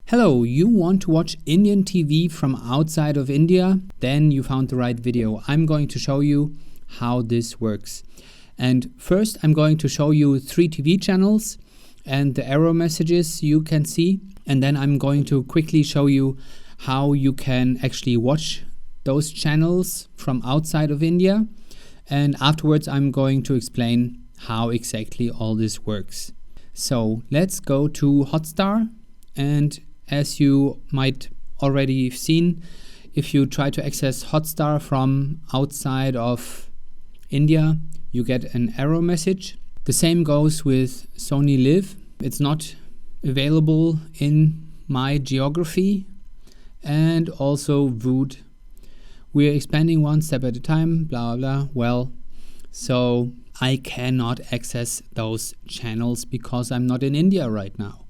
Hello, you want to watch Indian TV from outside of India? Then you found the right video. I'm going to show you how this works. And first I'm going to show you 3 TV channels and the error messages you can see. And then I'm going to quickly show you how you can actually watch those channels from outside of India. And afterwards I'm going to explain how exactly all this works. So let's go to Hotstar. And as you might already have seen, if you try to access Hotstar from outside of India, you get an error message. The same goes with SonyLiv. It's not available in my geography, and also Voot. We're expanding one step at a time, blah, blah, blah. Well, so I cannot access those channels because I'm not in India right now,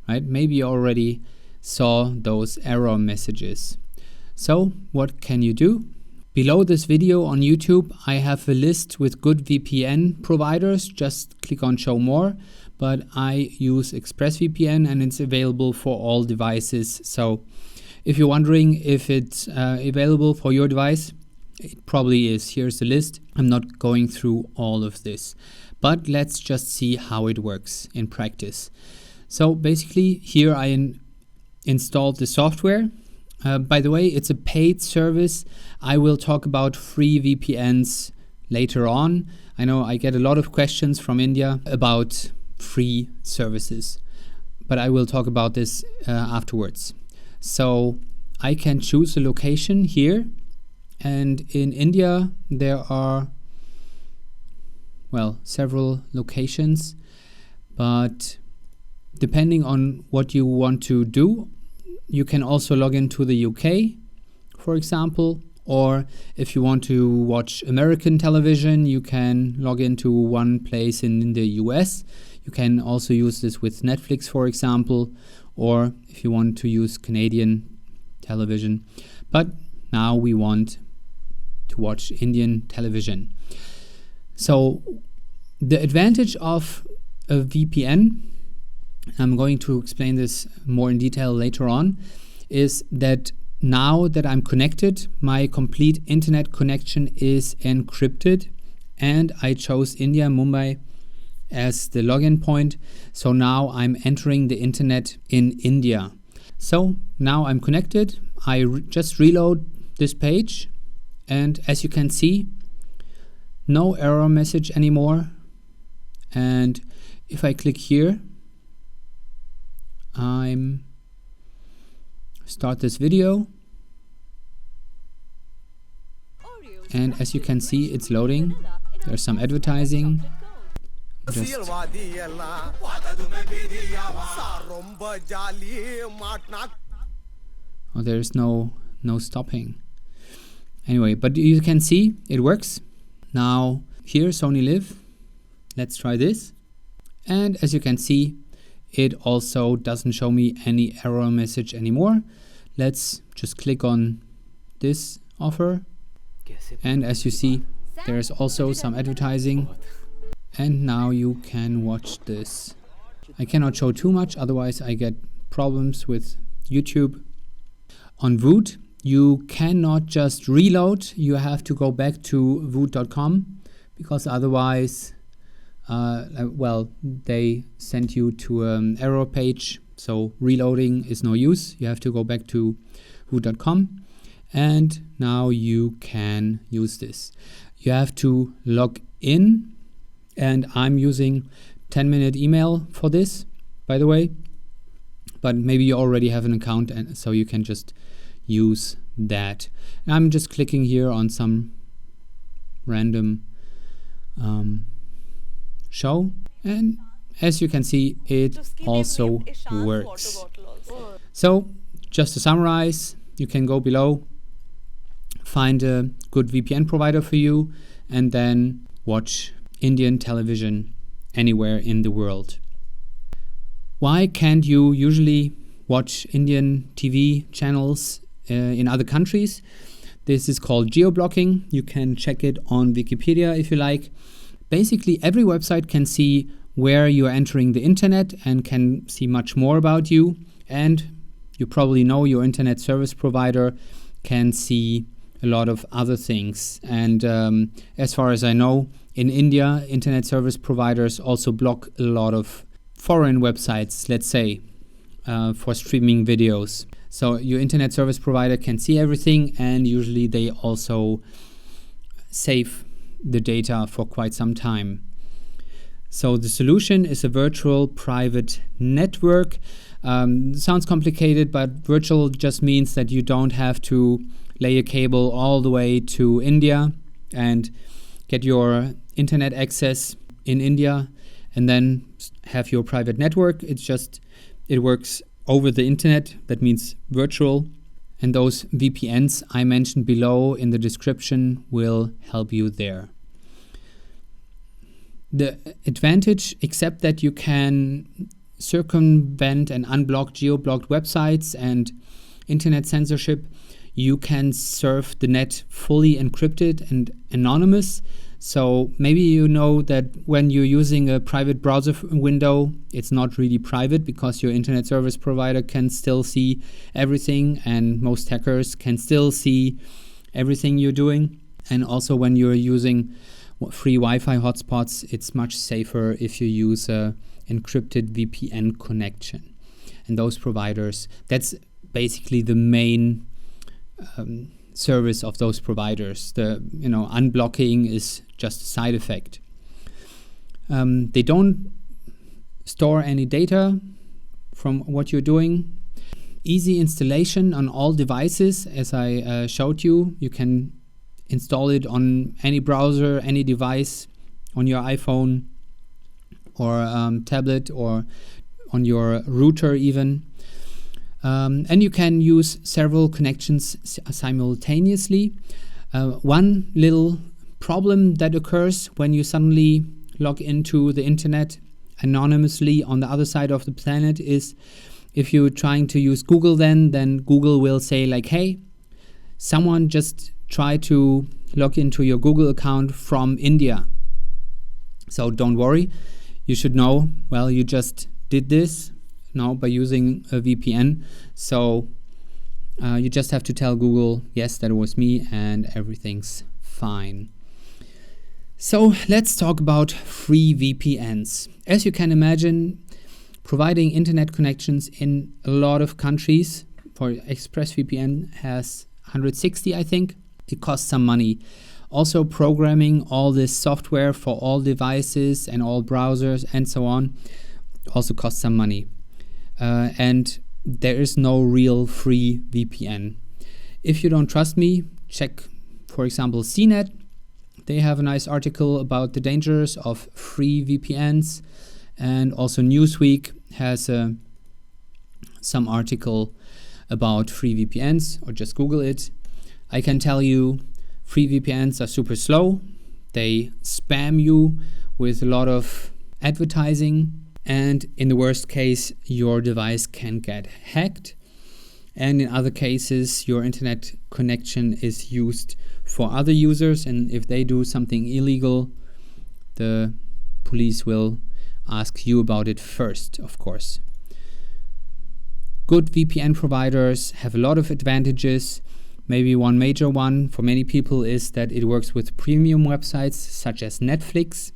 right? Maybe you already saw those error messages. So what can you do? Below this video on YouTube, I have a list with good VPN providers. Just click on show more, but I use ExpressVPN and it's available for all devices. So if you're wondering if it's available for your device, it probably is. Here's the list. I'm not going through all of this, but let's just see how it works in practice. So basically here I installed the software. By the way, it's a paid service. I will talk about free VPNs later on. I know I get a lot of questions from India about free services, but I will talk about this afterwards. So I can choose a location here, and in India there are, well, several locations, but depending on what you want to do, you can also log into the UK, for example, or if you want to watch American television, you can log into one place in the US. You can also use this with Netflix, for example, or if you want to use Canadian television. But now we want to watch Indian television. So the advantage of a VPN, I'm going to explain this more in detail later on, is that now that I'm connected, my complete internet connection is encrypted, and I chose India, Mumbai as the login point. So now I'm entering the internet in India. So now I'm connected. I just reload this page, and as you can see, no error message anymore. And if I click here, start this video, and as you can see, it's loading. There's some advertising. There's no stopping. Anyway, but you can see it works. Now here, SonyLiv. Let's try this. And as you can see, it also doesn't show me any error message anymore. Let's just click on this offer. And as you see, there's also some advertising. And now you can watch this. I cannot show too much, otherwise I get problems with YouTube. On Voot, you cannot just reload. You have to go back to voot.com because otherwise they send you to an error page, so reloading is no use. You have to go back to voot.com, and now you can use this. You have to log in, and I'm using 10-minute email for this, by the way, but maybe you already have an account, and so you can just use that. And I'm just clicking here on some random show, and as you can see, it also works. So just to summarize, you can go below, find a good VPN provider for you, and then watch Indian television anywhere in the world. Why can't you usually watch Indian TV channels in other countries? This is called geo blocking. You can check it on Wikipedia if you like. Basically, every website can see where you are entering the internet and can see much more about you. And you probably know your internet service provider can see a lot of other things. And as far as I know, in India, internet service providers also block a lot of foreign websites, let's say, for streaming videos. So your internet service provider can see everything, and usually they also save the data for quite some time. So the solution is a virtual private network. Sounds complicated, but virtual just means that you don't have to lay a cable all the way to India and get your internet access in India and then have your private network. It works over the internet. That means virtual. And those VPNs I mentioned below in the description will help you there. The advantage, except that you can circumvent and unblock geo-blocked websites and internet censorship, you can surf the net fully encrypted and anonymous. So maybe you know that when you're using a private browser window, it's not really private because your internet service provider can still see everything, and most hackers can still see everything you're doing. And also when you're using free Wi-Fi hotspots, it's much safer if you use a encrypted VPN connection. And those providers, that's basically the main service of those providers. The unblocking is just a side effect. They don't store any data from what you're doing. Easy installation on all devices, as I showed you. You can install it on any browser, any device, on your iPhone or tablet or on your router even. And you can use several connections simultaneously. One little problem that occurs when you suddenly log into the internet anonymously on the other side of the planet is if you're trying to use Google, then Google will say like, hey, someone just tried to log into your Google account from India. So don't worry, you should know, well, you just did this now by using a VPN. So you just have to tell Google, yes, that was me, and everything's fine. So let's talk about free VPNs. As you can imagine, providing internet connections in a lot of countries, for ExpressVPN has 160, I think. It costs some money. Also programming all this software for all devices and all browsers and so on also costs some money. And there is no real free VPN. If you don't trust me, check, for example, CNET. They have a nice article about the dangers of free VPNs. And also Newsweek has some article about free VPNs, or just Google it. I can tell you, free VPNs are super slow. They spam you with a lot of advertising. And in the worst case, your device can get hacked. And in other cases, your internet connection is used for other users. And if they do something illegal, the police will ask you about it first, of course. Good VPN providers have a lot of advantages. Maybe one major one for many people is that it works with premium websites such as Netflix.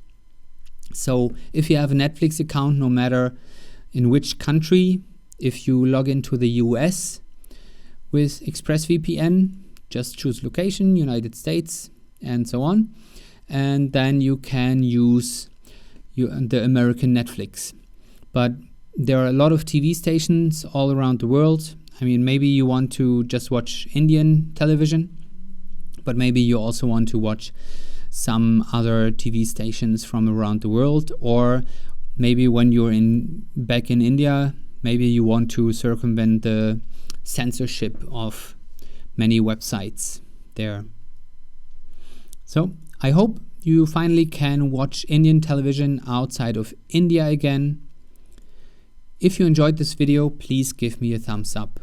So if you have a Netflix account, no matter in which country, if you log into the US with ExpressVPN, just choose location, United States, and so on. And then you can use the American Netflix. But there are a lot of TV stations all around the world. I mean, maybe you want to just watch Indian television, but maybe you also want to watch some other TV stations from around the world, or maybe when you're back in India, maybe you want to circumvent the censorship of many websites there. So I hope you finally can watch Indian television outside of India again. If you enjoyed this video, please give me a thumbs up.